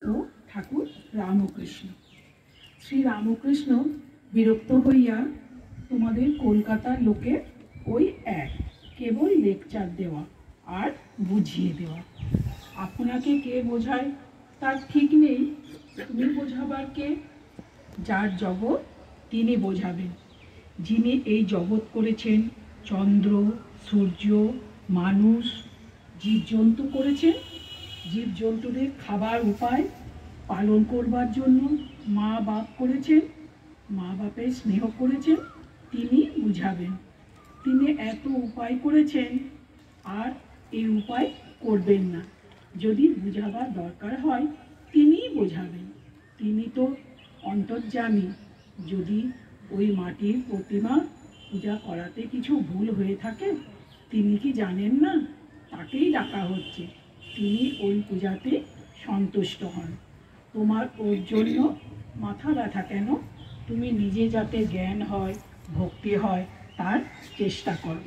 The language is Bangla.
ও ঠাকুর রামকৃষ্ণ। শ্রী রামকৃষ্ণ বিরক্ত হইয়া তোমাদের কলকাতার লোকে ওই এক কেবল লেকচার দেওয়া আর বুঝিয়ে দেওয়া। আপনাকে কে বোঝায় তার ঠিক নেই, তুমি বোঝাবার কে? যার জগৎ তিনি বোঝাবেন। যিনি এই জগৎ করেছেন, চন্দ্র, সূর্য, মানুষ, জীবজন্তু করেছেন, জীবজন্তুদের খাবার উপায় পালন করবার জন্য মা বাপ করেছেন, মা বাপের স্নেহ করেছেন, তিনি বুঝাবেন। তিনি এত উপায় করেছেন আর এই উপায় করবেন না। যদি বুঝাবার দরকার হয় তিনিই বোঝাবেন। তিনি তো অন্তর্যামী। যদি ওই মাটির প্রতিমা পূজা করাতে কিছু ভুল হয়ে থাকে তিনি কি জানেন না? তাকেই ডাকা হচ্ছে, তিনি ওই পূজাতে সন্তুষ্ট হন। তোমার ওর জন্য মাথা ব্যথা কেন? তুমি নিজে যাতে জ্ঞান হয়, ভক্তি হয় তার চেষ্টা করো।